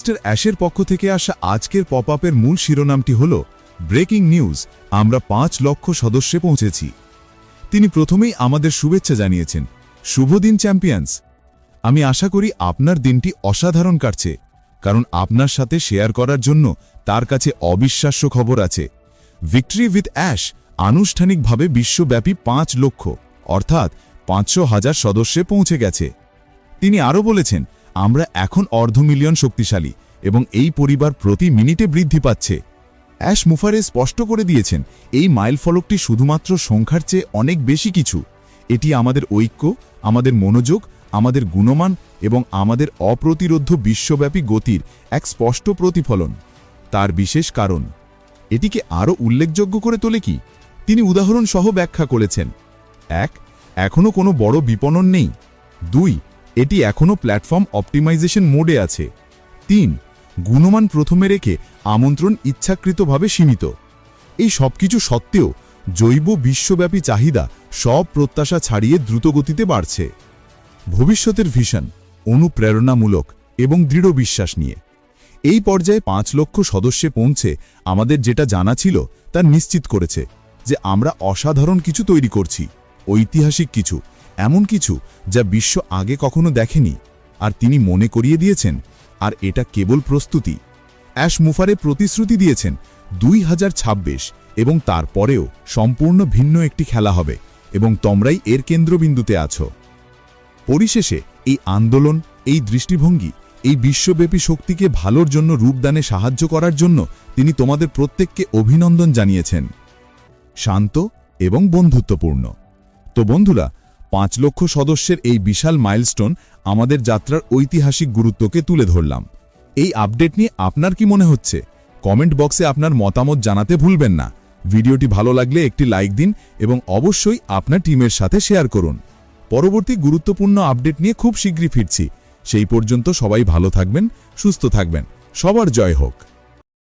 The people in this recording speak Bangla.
মিস্টার অ্যাশের পক্ষ থেকে আসা আজকের পপ আপের মূল শিরোনামটি হল ব্রেকিং নিউজ, আমরা 5 লক্ষ সদস্যে পৌঁছেছি। তিনি প্রথমেই আমাদের শুভেচ্ছা জানিয়েছেন, শুভ দিন চ্যাম্পিয়ন্স। আমি আশা করি আপনার দিনটি অসাধারণ কাটছে, কারণ আপনার সাথে শেয়ার করার জন্য তার কাছে অবিশ্বাস্য খবর আছে। ভিক্টরি উইথ অ্যাশ আনুষ্ঠানিকভাবে বিশ্বব্যাপী 5 লক্ষ অর্থাৎ 500,000 সদস্যে পৌঁছে গেছে। তিনি আরও বলেছেন, আমরা এখন $250,000 শক্তিশালী এবং এই পরিবার প্রতি মিনিটে বৃদ্ধি পাচ্ছে। অ্যাশ মুফারে স্পষ্ট করে দিয়েছেন, এই মাইলফলকটি শুধুমাত্র সংখ্যার চেয়ে অনেক বেশি কিছু। এটি আমাদের ঐক্য, আমাদের মনোযোগ, আমাদের গুণমান এবং আমাদের অপ্রতিরোধ্য বিশ্বব্যাপী গতির এক স্পষ্ট প্রতিফলন। তার বিশেষ কারণ এটিকে আরও উল্লেখযোগ্য করে তোলে কি? তিনি উদাহরণ সহ ব্যাখ্যা করেছেন। 1. এখনও কোনো বড় বিপণন নেই। 2. এটি এখনও প্ল্যাটফর্ম অপটিমাইজেশন মোডে আছে। 3. গুণমান প্রথমে রেখে আমন্ত্রণ ইচ্ছাকৃতভাবে সীমিত। এই সবকিছু সত্ত্বেও জৈব বিশ্বব্যাপী চাহিদা সব প্রত্যাশা ছাড়িয়ে দ্রুতগতিতে বাড়ছে। ভবিষ্যতের ভিশন অনুপ্রেরণামূলক এবং দৃঢ় বিশ্বাস নিয়ে। এই পর্যায়ে 5 লক্ষ সদস্যে পৌঁছে আমাদের যেটা জানা ছিল তা নিশ্চিত করেছে যে আমরা অসাধারণ কিছু তৈরি করছি, ঐতিহাসিক কিছু, এমন কিছু যা বিশ্ব আগে কখনো দেখেনি। আর তিনি মনে করিয়ে দিয়েছেন, আর এটা কেবল প্রস্তুতি। অ্যাশ মুফারে প্রতিশ্রুতি দিয়েছেন 2026 এবং তারপরেও সম্পূর্ণ ভিন্ন একটি খেলা হবে এবং তোমরাই এর কেন্দ্রবিন্দুতে আছো। পরিশেষে এই আন্দোলন, এই দৃষ্টিভঙ্গি, এই বিশ্বব্যাপী শক্তিকে ভালোর জন্য রূপদানে সাহায্য করার জন্য তিনি তোমাদের প্রত্যেককে অভিনন্দন জানিয়েছেন। শান্ত এবং বন্ধুত্বপূর্ণ। তো বন্ধুরা, 5 লক্ষ সদস্যের এই বিশাল মাইলস্টোন আমাদের যাত্রার ঐতিহাসিক গুরুত্বকে তুলে ধরলাম। এই আপডেট নিয়ে আপনার কি মনে হচ্ছে? কমেন্ট বক্সে আপনার মতামত জানাতে ভুলবেন না। ভিডিওটি ভালো লাগলে একটি লাইক দিন এবং অবশ্যই আপনার টিমের সাথে শেয়ার করুন। পরবর্তী গুরুত্বপূর্ণ আপডেট নিয়ে খুব শীঘ্রই ফিরছি। সেই পর্যন্ত সবাই ভালো থাকবেন, সুস্থ থাকবেন। সবার জয় হোক।